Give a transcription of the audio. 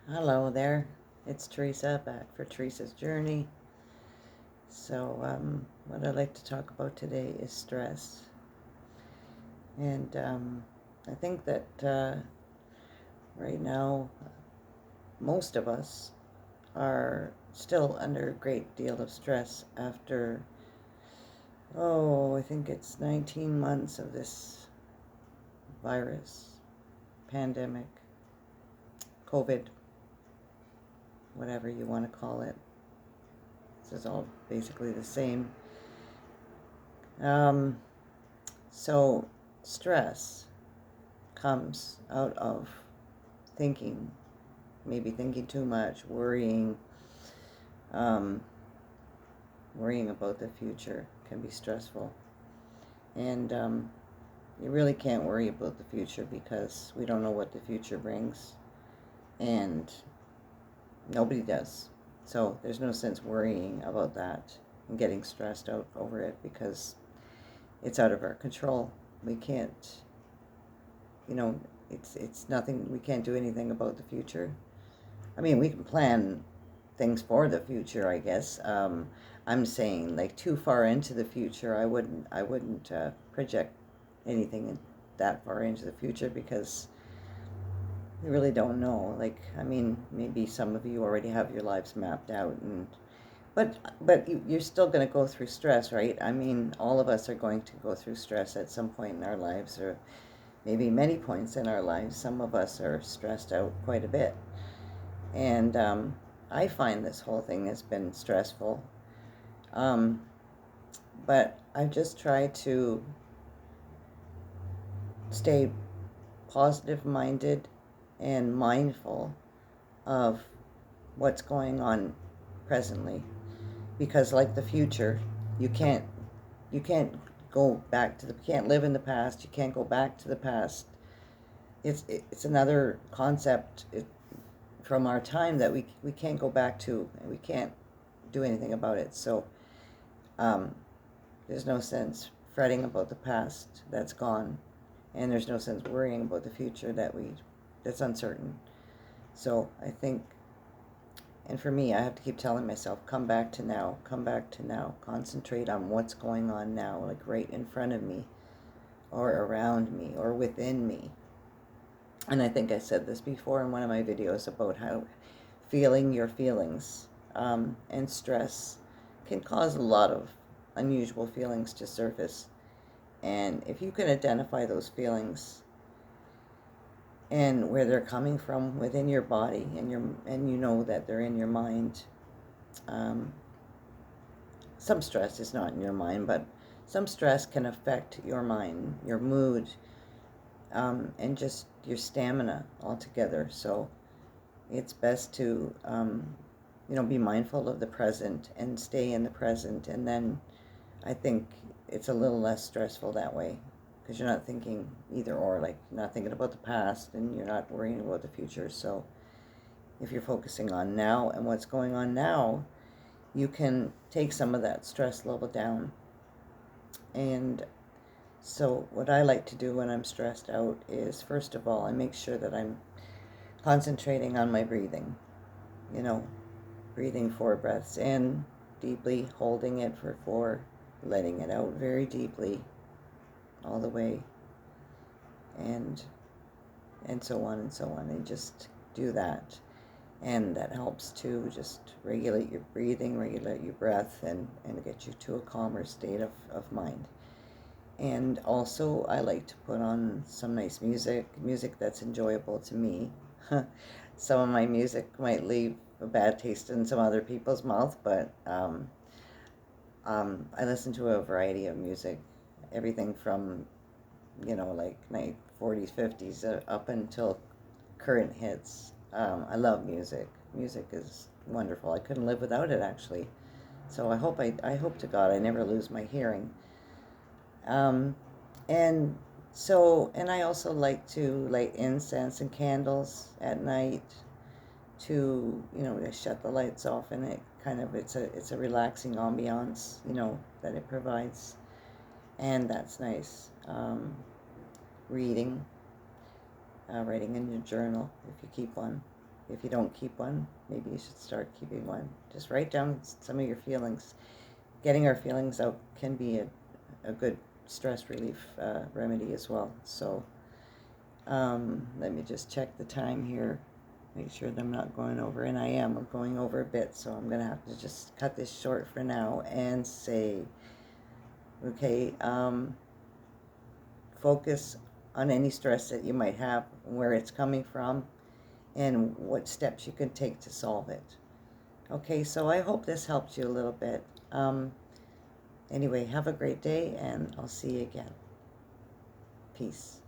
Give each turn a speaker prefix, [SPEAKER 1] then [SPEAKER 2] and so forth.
[SPEAKER 1] Hello there, it's Teresa back for Teresa's Journey. What I'd like to talk about today is stress. And I think that right now, most of us are still under a great deal of stress after, I think it's 19 months of this virus, pandemic, COVID, whatever you want to call it. This is all basically the same. Um, so, stress comes out of thinking, maybe thinking too much, um, worrying about the future can be stressful. And you really can't worry about the future because we don't know what the future brings, and nobody does. So there's no sense worrying about that and getting stressed out over it because it's out of our control. We can't, you know, it's nothing. We can't do anything about the future. I mean, we can plan things for the future, I guess. I'm saying like too far into the future. I wouldn't project anything that far into the future because we really don't know. Like, I mean, maybe some of you already have your lives mapped out, and but you're still going to go through stress, right? I mean, all of us are going to go through stress at some point in our lives, or maybe many points in our lives. Some of us are stressed out quite a bit. And I find this whole thing has been stressful. Um, but I've just tried to stay positive minded and mindful of what's going on presently. Because like the future, you can't you can't go back to the you can't live in the past, you can't go back to the past. It's another concept from our time that we can't go back to, and we can't do anything about it. So um, there's no sense fretting about the past that's gone, and there's no sense worrying about the future that's uncertain. So I think, and for me, I have to keep telling myself, come back to now, come back to now, concentrate on what's going on now, like right in front of me, or around me, or within me. And I think I said this before in one of my videos about how feeling your feelings and stress can cause a lot of unusual feelings to surface. And if you can identify those feelings and where they're coming from within your body, and you know that they're in your mind, um, some stress is not in your mind, but some stress can affect your mind, your mood, and just your stamina altogether. So it's best to be mindful of the present and stay in the present, and then I think it's a little less stressful that way because you're not thinking either or, like you're not thinking about the past and you're not worrying about the future. So if you're focusing on now and what's going on now, you can take some of that stress level down. And so what I like to do when I'm stressed out is, first of all, I make sure that I'm concentrating on my breathing, you know, breathing 4 breaths in deeply, holding it for 4, letting it out very deeply all the way, and so on and so on, and just do that. And that helps to just regulate your breathing, regulate your breath, and get you to a calmer state of mind. And also, I like to put on some nice music that's enjoyable to me. Some of my music might leave a bad taste in some other people's mouth, but I listen to a variety of music, everything from, like 40s, 50s, up until current hits. I love music. Music is wonderful. I couldn't live without it, actually. So I hope to God I never lose my hearing. Um, and and I also like to light incense and candles at night to, to shut the lights off, and it's a relaxing ambiance, that it provides, and that's nice. Reading, writing in your journal if you keep one, if you don't keep one, maybe you should start keeping one. Just write down some of your feelings. Getting our feelings out can be a good stress relief remedy as well. So let me just check the time here, make sure that I'm not going over, and I am going over a bit, so I'm gonna have to just cut this short for now and say, okay, focus on any stress that you might have, where it's coming from, and what steps you can take to solve it. Okay, so I hope this helped you a little bit. Anyway, have a great day, and I'll see you again. Peace.